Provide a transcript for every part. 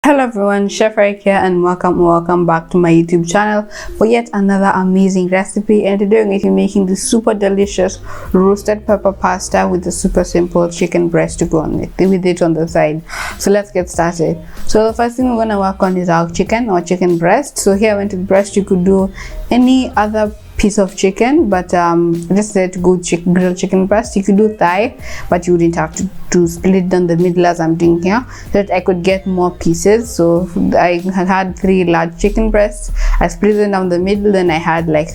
Hello everyone, Chef Rick here and welcome back to my YouTube channel for yet another amazing recipe. And today I'm going to be making this super delicious roasted pepper pasta with a super simple chicken breast to go on with it on the side. So let's get started. So the first thing we're going to work on is our chicken breast. So here I went with breast. You could do any other piece of chicken, but just said to go grilled chicken breast. You could do thigh, but you wouldn't have to split it down the middle as I'm doing here, so that I could get more pieces. So I had 3 large chicken breasts. I split them down the middle, then I had like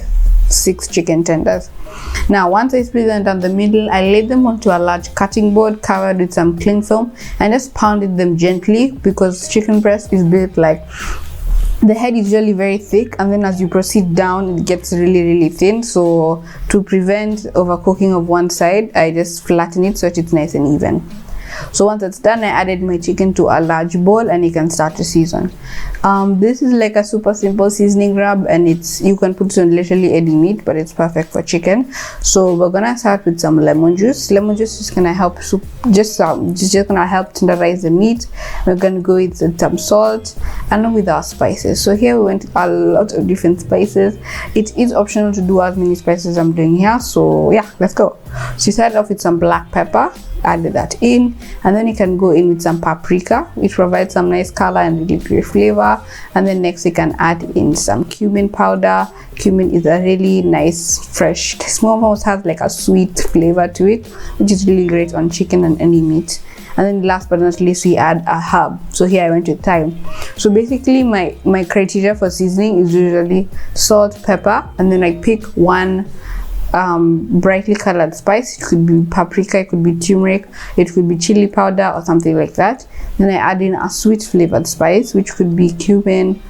6 chicken tenders. Now once I split them down the middle, I laid them onto a large cutting board covered with some cling film and just pounded them gently, because chicken breast is built like the head is usually very thick, and then as you proceed down it gets really thin. So to prevent overcooking of one side, I just flatten it so that it's nice and even. So once it's done, I added my chicken to a large bowl and you can start to season. This is like a super simple seasoning rub, and you can put it on literally any meat, but it's perfect for chicken. So we're gonna start with some lemon juice. Lemon juice is gonna help just gonna help tenderize the meat. We're gonna go with some salt and with our spices. So here we went a lot of different spices. It is optional to do as many spices I'm doing here, so yeah, let's go. So you start off with some black pepper, added that in, and then you can go in with some paprika, which provides some nice color and really great flavor. And then next you can add in some cumin powder. Cumin is a really nice fresh small, almost has like a sweet flavor to it, which is really great on chicken and any meat. And then last but not least, we add a herb. So here I went with thyme. So basically my criteria for seasoning is usually salt, pepper, and then I pick one brightly colored spice. It could be paprika, it could be turmeric, it could be chili powder or something like that. Then I add in a sweet flavored spice, which could be cumin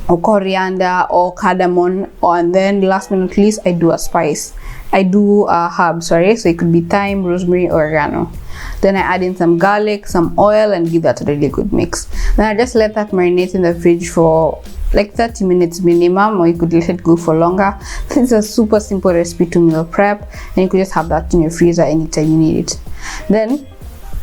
or coriander or cardamom, and then last but not least, I do a herb, sorry, so it could be thyme, rosemary, oregano. Then I add in some garlic, some oil, and give that a really good mix. Then I just let that marinate in the fridge for like 30 minutes minimum, or you could let it go for longer. This is a super simple recipe to meal prep, and you could just have that in your freezer anytime you need it. Then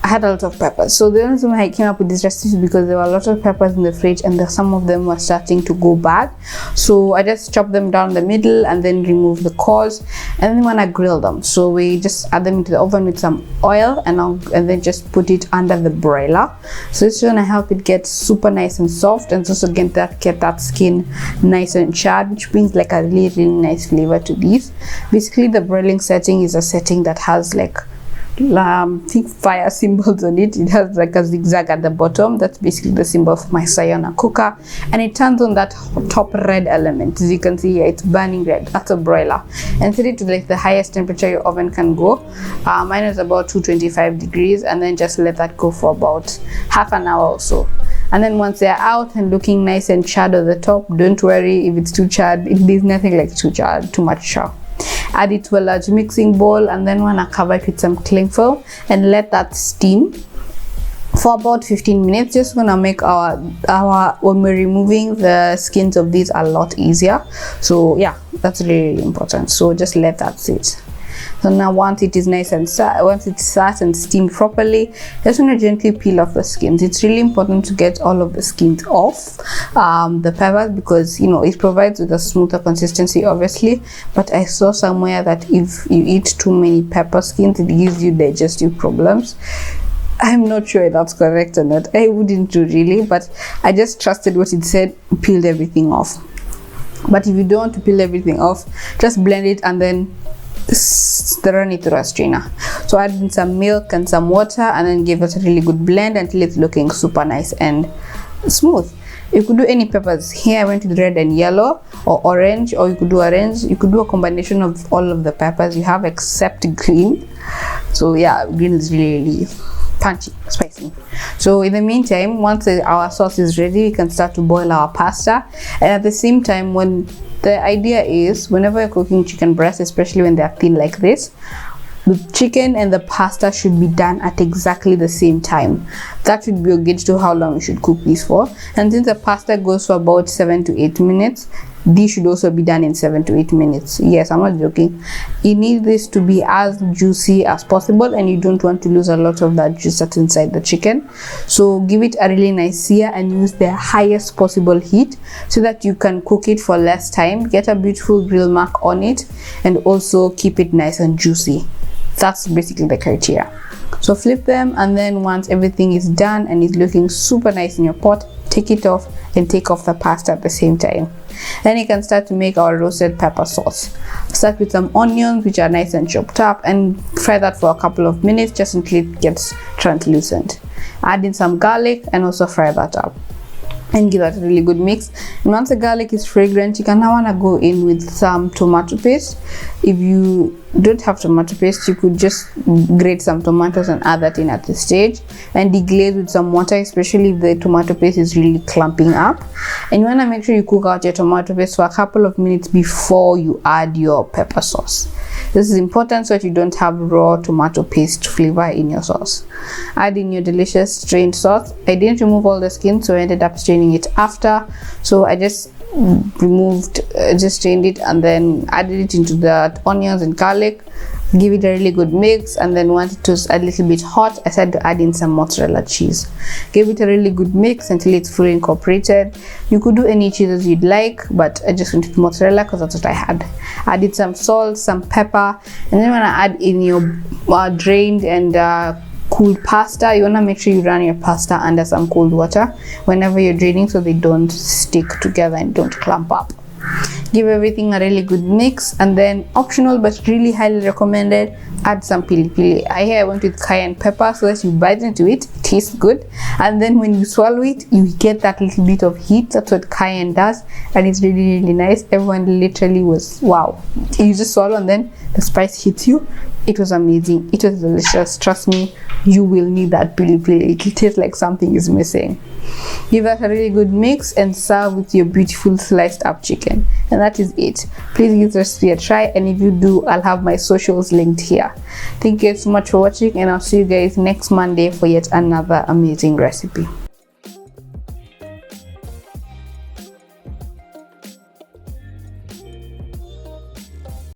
I had a lot of peppers. So the reason why I came up with this recipe is because there were a lot of peppers in the fridge, and some of them were starting to go bad. So I just chopped them down the middle and then remove the cores, and then when I grill them, so we just add them into the oven with some oil and then just put it under the broiler. So it's gonna help it get super nice and soft, and also get that skin nice and charred, which brings like a really nice flavor to these. Basically the broiling setting is a setting that has like think fire symbols on it. It has like a zigzag at the bottom. That's basically the symbol for my Cayenne cooker, and it turns on that top red element. As you can see here, it's burning red. That's a broiler, and set it to like the highest temperature your oven can go. Mine is about 225 degrees, and then just let that go for about half an hour or so. And then once they're out and looking nice and charred at the top, don't worry if it's too charred. There's nothing like too much char. Add it to a large mixing bowl, and then wanna cover it with some cling film and let that steam for about 15 minutes. Just gonna make our when we're removing the skins of these a lot easier. So yeah, that's really important. So just let that sit. So now once it is nice and once it's sat and steamed properly, just want to gently peel off the skins. It's really important to get all of the skins off the peppers, because you know it provides with a smoother consistency obviously, but I saw somewhere that if you eat too many pepper skins, it gives you digestive problems. I'm not sure if that's correct or not. I wouldn't do really, but I just trusted what it said, peeled everything off. But if you don't want to peel everything off, just blend it and then run it through a strainer. So add in some milk and some water, and then give it a really good blend until it's looking super nice and smooth. You could do any peppers. Here I went with red and yellow, or orange, or you could do orange. You could do a combination of all of the peppers you have except green. So yeah, green is really punchy, spicy. So in the meantime, once our sauce is ready, we can start to boil our pasta. And at the same time, the idea is whenever you're cooking chicken breast, especially when they're thin like this, the chicken and the pasta should be done at exactly the same time. That should be a gauge to how long you should cook these for. And since the pasta goes for about 7 to 8 minutes, These should also be done in 7 to 8 minutes. Yes, I'm not joking. You need this to be as juicy as possible, and you don't want to lose a lot of that juice that's inside the chicken. So give it a really nice sear and use the highest possible heat so that you can cook it for less time, get a beautiful grill mark on it, and also keep it nice and juicy. That's basically the criteria. So flip them, and then once everything is done and is looking super nice in your pot, take it off and take off the pasta at the same time. Then you can start to make our roasted pepper sauce. Start with some onions, which are nice and chopped up, and fry that for a couple of minutes just until it gets translucent. Add in some garlic and also fry that up and give that a really good mix. And once the garlic is fragrant, you can now want to go in with some tomato paste. If you don't have tomato paste, you could just grate some tomatoes and add that in at this stage, and deglaze with some water, especially if the tomato paste is really clumping up. And you want to make sure you cook out your tomato paste for a couple of minutes before you add your pepper sauce. This is important so that you don't have raw tomato paste flavor in your sauce. Add in your delicious strained sauce. I didn't remove all the skin, so I ended up straining it after. So I just strained it and then added it into the onions and garlic. Give it a really good mix, and then once it was a little bit hot, I started to add in some mozzarella cheese. Give it a really good mix until it's fully incorporated. You could do any cheeses you'd like, but I just wanted mozzarella because that's what I had. Added some salt, some pepper, and then when I add in your drained and cooled pasta, you want to make sure you run your pasta under some cold water whenever you're draining so they don't stick together and don't clump up. Give everything a really good mix, and then optional but really highly recommended, add some pili pili. I went with cayenne pepper so that you bite into it, it tastes good, and then when you swallow it, you get that little bit of heat. That's what cayenne does, and it's really, really nice. Everyone literally was wow. You just swallow and then the spice hits you. It was amazing. It was delicious. Trust me, you will need that pili pili. It tastes like something is missing. Give that a really good mix and serve with your beautiful sliced up chicken. And that is it. Please give this recipe a try, and if you do, I'll have my socials linked here. Thank you so much for watching, and I'll see you guys next Monday for yet another amazing recipe.